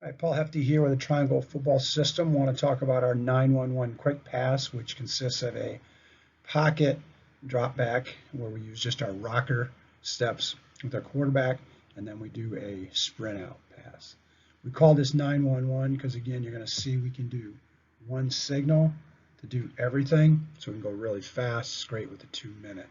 Hi, Paul Hefty here with a Triangle Football System. Want to talk about our 911 quick pass, which consists of a pocket drop back where we use just our rocker steps with our quarterback, and then we do a sprint out pass. We call this 911 because, again, you're going to see we can do one signal to do everything, so we can go really fast, straight with the 2-minute.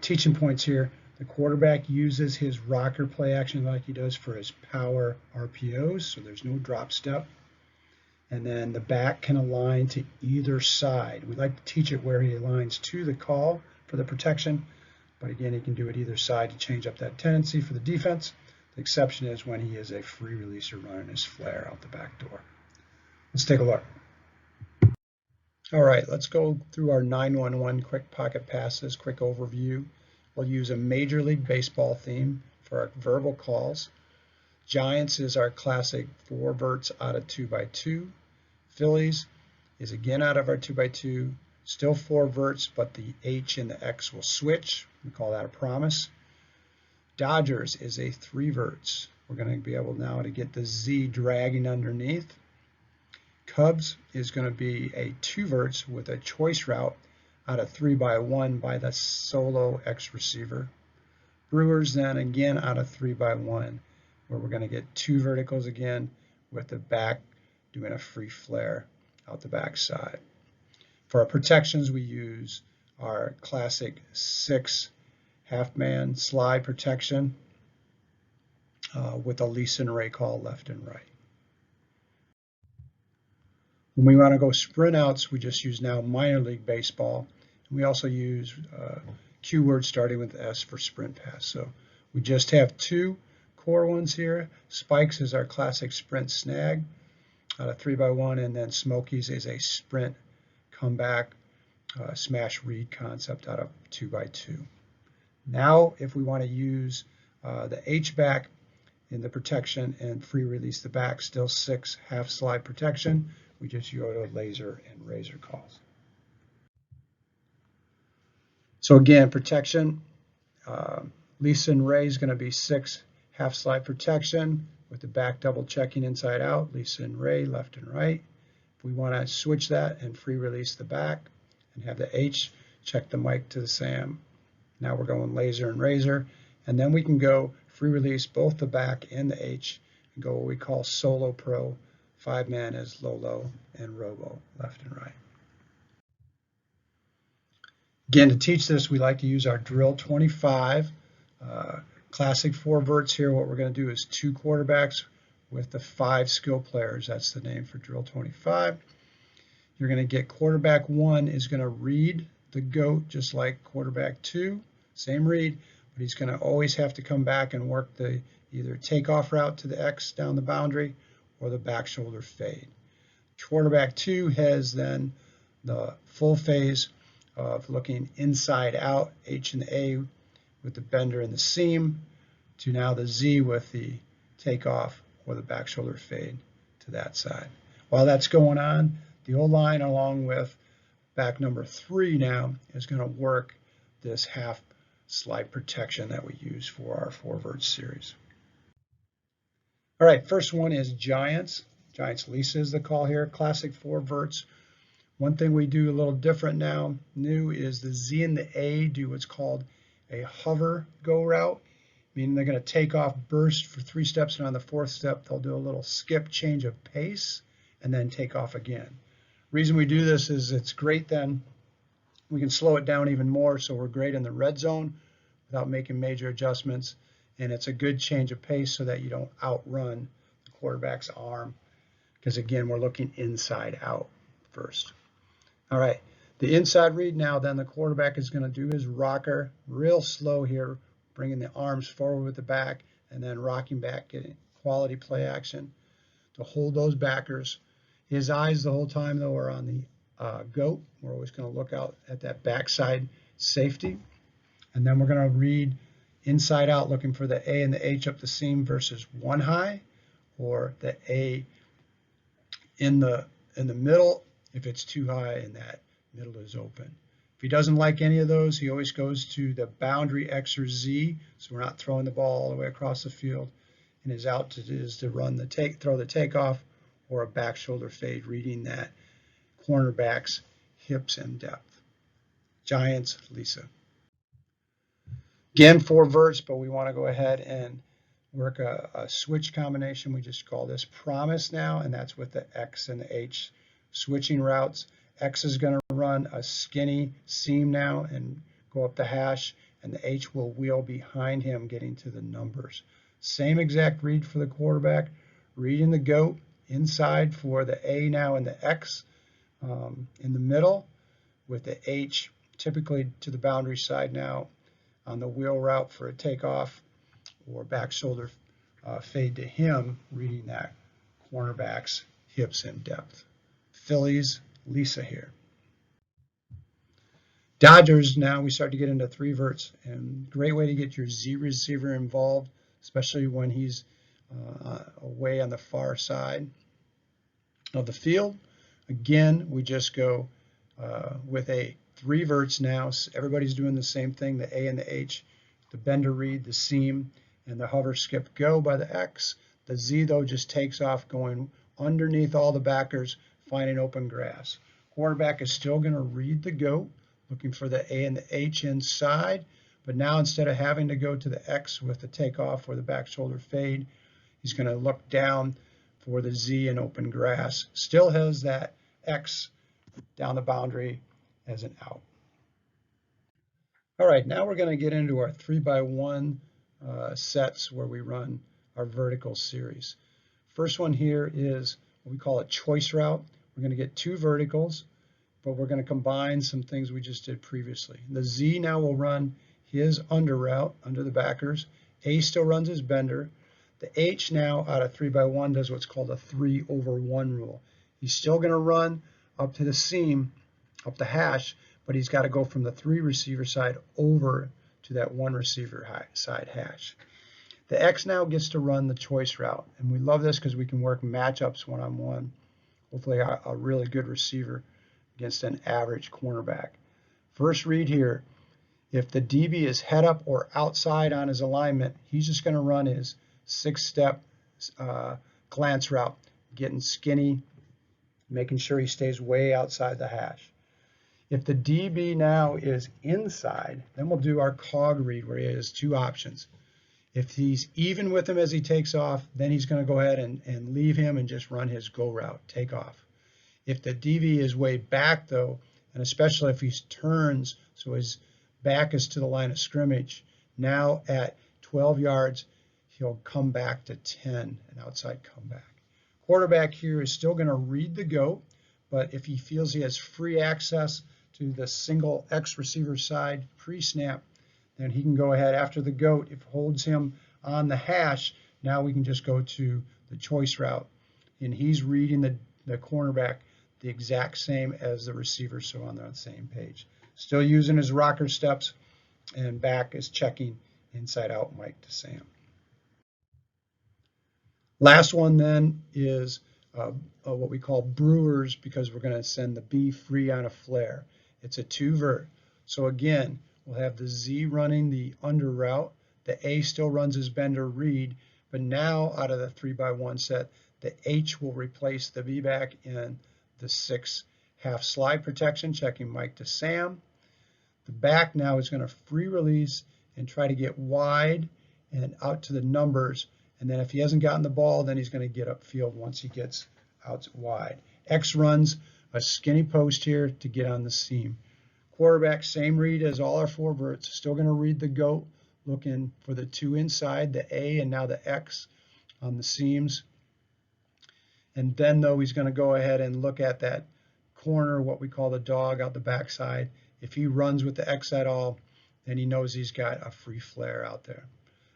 Teaching points here. The quarterback uses his rocker play action like he does for his power RPOs, so there's no drop step. And then the back can align to either side. We like to teach it where he aligns to the call for the protection, but again, he can do it either side to change up that tendency for the defense. The exception is when he is a free releaser running his flare out the back door. Let's take a look. All right, let's go through our 911 quick pocket passes, quick overview. We'll use a Major League Baseball theme for our verbal calls. Giants is our classic 4 verts out of 2x2. Phillies is again out of our 2x2. Still 4 verts, but the H and the X will switch. We call that a promise. Dodgers is a 3 verts. We're going to be able now to get the Z dragging underneath. Cubs is going to be a 2 verts with a choice route out of 3x1 by the solo X receiver. Brewers then again out of 3x1, where we're going to get 2 verticals again with the back doing a free flare out the back side. For our protections, we use our classic 6 half-man slide protection with a Lisa and Ray call left and right. When we want to go sprint outs, we just use now minor league baseball. We also use Q words starting with S for sprint pass. So we just have 2 core ones here. Spikes is our classic sprint snag out of 3x1, and then Smokies is a sprint comeback smash read concept out of 2x2. Now, if we want to use the H back in the protection and free release the back, still 6 half slide protection, we just go to laser and razor calls. So again, protection, Lisa and Ray is going to be 6 half slide protection with the back double checking inside out, Lisa and Ray left and right. If we want to switch that and free release the back and have the H, check the mic to the SAM. Now we're going laser and razor, and then we can go free release both the back and the H and go what we call solo pro. 5-man is low and robo left and right. Again, to teach this, we like to use our drill 25 classic 4 verts here. What we're going to do is 2 quarterbacks with the 5 skill players. That's the name for drill 25. You're going to get quarterback 1 is going to read the goat just like quarterback 2, same read, but he's going to always have to come back and work the either takeoff route to the X down the boundary or the back shoulder fade. Quarterback 2 has then the full phase of looking inside out, H and the A with the bender and the seam, to now the Z with the takeoff or the back shoulder fade to that side. While that's going on, the O-line along with back number 3 now is going to work this half slide protection that we use for our 4 verts series. All right, first one is Giants. Giants Lisa is the call here, classic 4 verts. One thing we do a little different now, new, is the Z and the A do what's called a hover go route, meaning they're going to take off burst for 3 steps, and on the 4th step, they'll do a little skip change of pace and then take off again. Reason we do this is it's great then we can slow it down even more, so we're great in the red zone without making major adjustments, and it's a good change of pace so that you don't outrun the quarterback's arm, because again, we're looking inside out first. All right, the inside read now, then the quarterback is going to do his rocker real slow here, bringing the arms forward with the back and then rocking back, getting quality play action to hold those backers. His eyes the whole time, though, are on the goat. We're always going to look out at that backside safety. And then we're going to read inside out, looking for the A and the H up the seam versus 1 high, or the A in the middle if it's 2 high and that middle is open. If he doesn't like any of those, he always goes to the boundary X or Z, so we're not throwing the ball all the way across the field, and his out is to run the throw the takeoff or a back shoulder fade, reading that cornerback's hips and depth. Giants, Lisa. Again, 4 verts, but we want to go ahead and work a switch combination. We just call this promise now, and that's with the X and the H switching routes. X is going to run a skinny seam now and go up the hash, and the H will wheel behind him, getting to the numbers. Same exact read for the quarterback, reading the goat inside for the A now and the X in the middle, with the H typically to the boundary side now on the wheel route for a takeoff or back shoulder fade to him, reading that cornerback's hips and depth. Phillies, Lisa here. Dodgers, now we start to get into 3 verts, and great way to get your Z receiver involved, especially when he's away on the far side of the field. Again, we just go with a 3 verts now. Everybody's doing the same thing, the A and the H, the bender read, the seam, and the hover skip go by the X. The Z, though, just takes off going underneath all the backers, finding open grass. Quarterback is still going to read the goat, looking for the A and the H inside, but now instead of having to go to the X with the takeoff or the back shoulder fade, he's going to look down for the Z and open grass. Still has that X down the boundary as an out. All right, now we're going to get into our 3x1 sets where we run our vertical series. First one here is what we call a choice route. We're going to get 2 verticals, but we're going to combine some things we just did previously. The Z now will run his under route under the backers. A still runs his bender. The H now out of 3x1 does what's called a 3/1 rule. He's still going to run up to the seam, up the hash, but he's got to go from the 3 receiver side over to that 1 receiver side hash. The X now gets to run the choice route, and we love this because we can work matchups one-on-one. Hopefully a really good receiver against an average cornerback. First read here, if the DB is head up or outside on his alignment, he's just going to run his 6-step glance route, getting skinny, making sure he stays way outside the hash. If the DB now is inside, then we'll do our cog read where he has 2 options. If he's even with him as he takes off, then he's going to go ahead and leave him and just run his go route, take off. If the DB is way back though, and especially if he turns so his back is to the line of scrimmage, now at 12 yards, he'll come back to 10, an outside comeback. Quarterback here is still going to read the goat, but if he feels he has free access to the single X receiver side pre-snap, then he can go ahead after the goat. If it holds him on the hash, now we can just go to the choice route, and he's reading the cornerback the exact same as the receiver, so on the same page. Still using his rocker steps, and back is checking inside out Mike to Sam. Last one then is what we call brewers, because we're going to send the B free on a flare. It's a 2 vert. So again, we'll have the Z running the under route. The A still runs his bender read, but now out of the 3x1 set, the H will replace the B back in the 6 half slide protection, checking Mike to Sam. The back now is going to free release and try to get wide and out to the numbers. And then if he hasn't gotten the ball, then he's going to get upfield once he gets out wide. X runs a skinny post here to get on the seam. Quarterback, same read as all our 4 verts. Still going to read the goat, looking for the 2 inside, the A and now the X on the seams. And then though, he's going to go ahead and look at that corner, what we call the dog out the backside. If he runs with the X at all, then he knows he's got a free flare out there.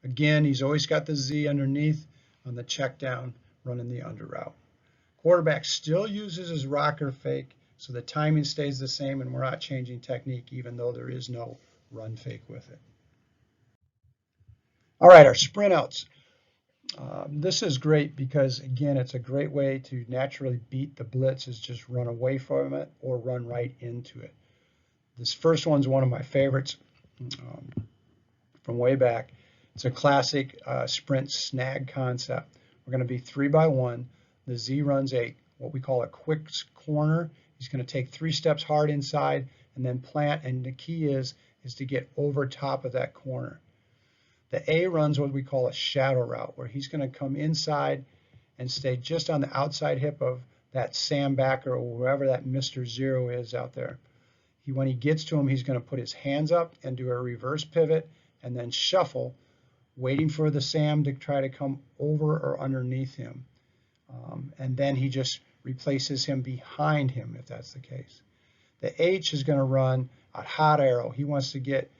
Again, he's always got the Z underneath on the check down, running the under route. Quarterback still uses his rocker fake, so the timing stays the same and we're not changing technique, even though there is no run fake with it. All right, our sprint outs. This is great because, again, it's a great way to naturally beat the blitz, is just run away from it or run right into it. This first one's one of my favorites from way back. It's a classic sprint snag concept. We're going to be 3-by-1. The Z runs what we call a quick corner. He's going to take 3 steps hard inside and then plant, and the key is to get over top of that corner. The A runs what we call a shadow route, where he's going to come inside and stay just on the outside hip of that Sam backer or wherever that Mr. Zero is out there. When he gets to him, he's going to put his hands up and do a reverse pivot and then shuffle, waiting for the Sam to try to come over or underneath him. And then he just replaces him behind him if that's the case. The H is going to run a hot arrow. He wants to get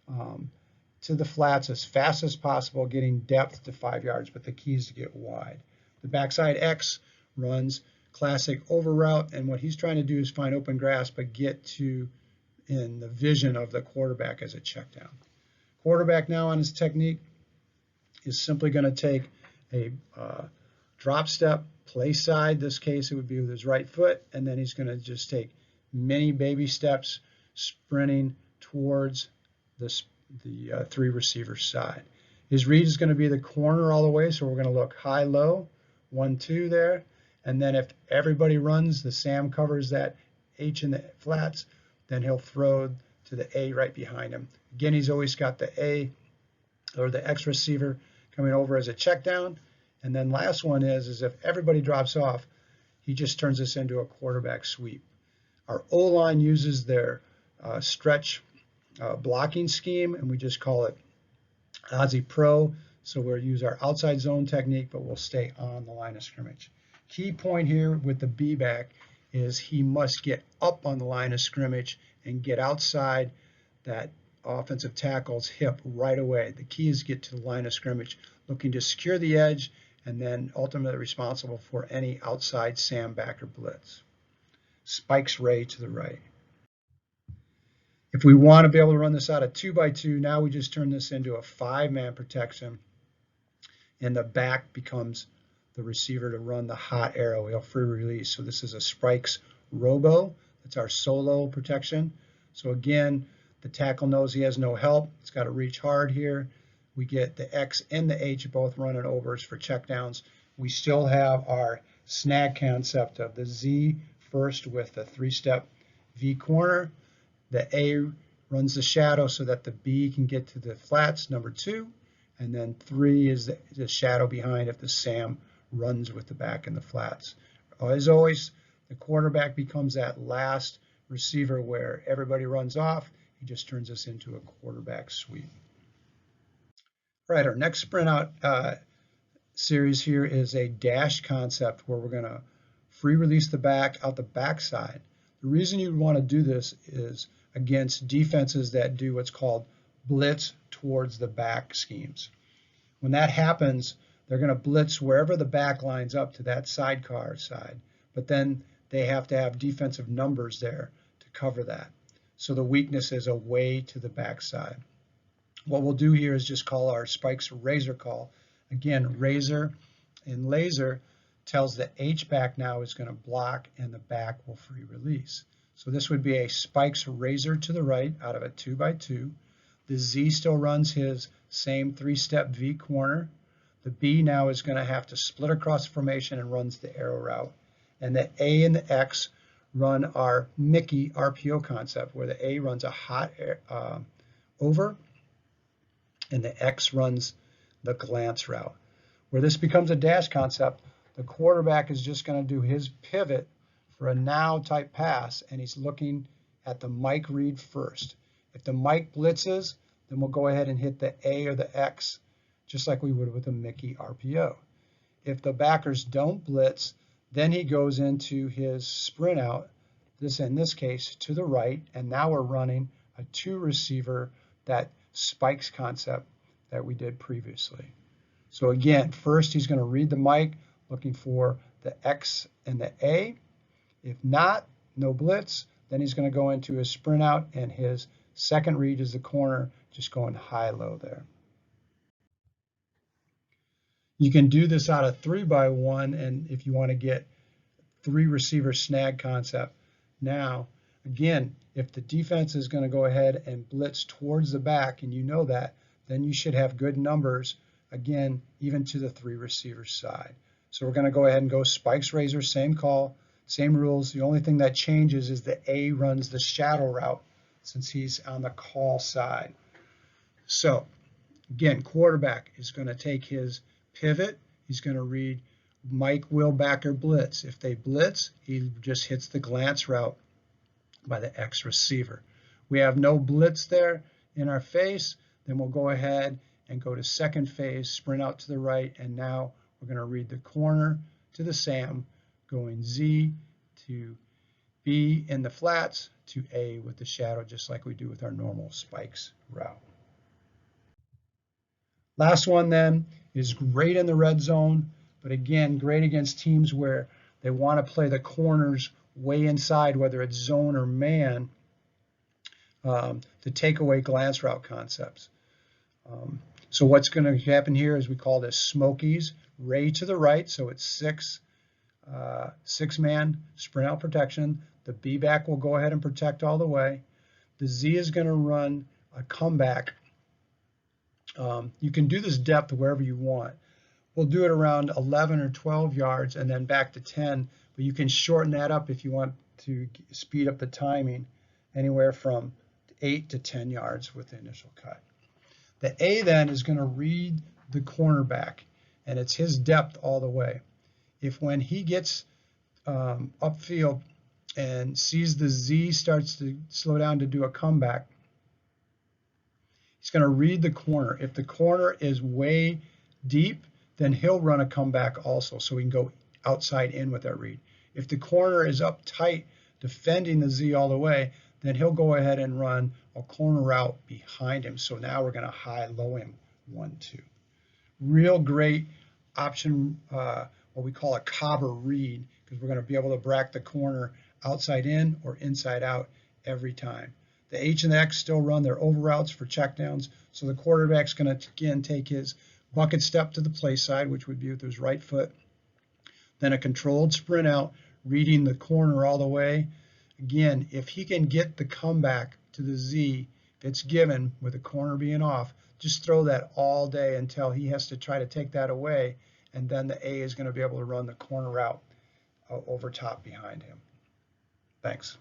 to the flats as fast as possible, getting depth to 5 yards, but the key is to get wide. The backside X runs classic over route, and what he's trying to do is find open grass but get to in the vision of the quarterback as a check down. Quarterback now on his technique is simply going to take a drop step, play side. This case it would be with his right foot, and then he's going to just take many baby steps sprinting towards the 3 receiver side. His read is going to be the corner all the way, so we're going to look high low, 1-2 there, and then if everybody runs, the Sam covers that H in the flats, then he'll throw to the A right behind him. Again, he's always got the A or the X receiver coming over as a check down. And then last one is if everybody drops off, he just turns this into a quarterback sweep. Our O-line uses their stretch blocking scheme, and we just call it Aussie Pro. So we'll use our outside zone technique, but we'll stay on the line of scrimmage. Key point here with the B-back is he must get up on the line of scrimmage and get outside that offensive tackle's hip right away. The key is get to the line of scrimmage, looking to secure the edge, and then ultimately responsible for any outside Sam backer blitz. Spikes Ray to the right. If we want to be able to run this out of 2-by-2, now we just turn this into a 5-man protection, and the back becomes the receiver to run the hot arrow. He'll free release. So this is a Spikes Robo. That's our solo protection. So again, the tackle knows he has no help. It's got to reach hard here. We get the X and the H both running overs for checkdowns. We still have our snag concept of the Z first with the 3-step V corner. The A runs the shadow so that the B can get to the flats, number 2. And then 3 is the shadow behind if the Sam runs with the back in the flats. As always, the quarterback becomes that last receiver where everybody runs off. He just turns us into a quarterback sweep. All right, our next sprint out series here is a dash concept where we're going to free release the back out the backside. The reason you want to do this is against defenses that do what's called blitz towards the back schemes. When that happens, they're going to blitz wherever the back lines up to that sidecar side, but then they have to have defensive numbers there to cover that. So the weakness is away to the backside. What we'll do here is just call our Spikes Razor call. Again, razor and laser tells the H back now is going to block and the back will free release. So this would be a Spikes Razor to the right out of a 2-by-2. The Z still runs his same 3-step V corner. The B now is going to have to split across the formation and runs the arrow route. And the A and the X run our Mickey RPO concept, where the A runs a hot over and the X runs the glance route. Where this becomes a dash concept, the quarterback is just going to do his pivot for a now type pass, and he's looking at the Mike read first. If the Mike blitzes, then we'll go ahead and hit the A or the X, just like we would with a Mickey RPO. If the backers don't blitz, then he goes into his sprint out, in this case, to the right, and now we're running a 2-receiver, that spikes concept that we did previously. So again, first he's going to read the Mike, looking for the X and the A. If not, no blitz, then he's going to go into his sprint out, and his second read is the corner, just going high-low there. You can do this out of 3-by-1, and if you want to get 3-receiver snag concept. Now, again, if the defense is going to go ahead and blitz towards the back, and you know that, then you should have good numbers, again, even to the 3 receiver side. So we're going to go ahead and go spikes, razor, same call, same rules. The only thing that changes is the A runs the shadow route since he's on the call side. So again, quarterback is going to take his pivot. He's going to read Mike, will, backer, blitz. If they blitz, he just hits the glance route by the X receiver. We have no blitz there in our face, then we'll go ahead and go to second phase, sprint out to the right, and now we're going to read the corner to the Sam, going Z to B in the flats to A with the shadow, just like we do with our normal spikes route. Last one then is great in the red zone, but again, great against teams where they want to play the corners way inside, whether it's zone or man, to take away glance route concepts. So what's going to happen here is we call this Smokies, Ray to the right, so it's six-man sprint out protection. The B back will go ahead and protect all the way. The Z is going to run a comeback. You can do this depth wherever you want. We'll do it around 11 or 12 yards and then back to 10, but you can shorten that up if you want to speed up the timing, anywhere from 8 to 10 yards with the initial cut. The A then is going to read the cornerback, and it's his depth all the way. If when he gets upfield and sees the Z starts to slow down to do a comeback, he's going to read the corner. If the corner is way deep, then he'll run a comeback also, so we can go outside in with that read. If the corner is up tight, defending the Z all the way, then he'll go ahead and run a corner route behind him. So now we're going to high-low him 1-2. Real great option, what we call a cobber read, because we're going to be able to bracket the corner outside in or inside out every time. The H and the X still run their over routes for checkdowns, so the quarterback's going to, again, take his bucket step to the play side, which would be with his right foot, then a controlled sprint out, reading the corner all the way. Again, if he can get the comeback to the Z, if it's given with the corner being off, just throw that all day until he has to try to take that away, and then the A is going to be able to run the corner route over top behind him. Thanks.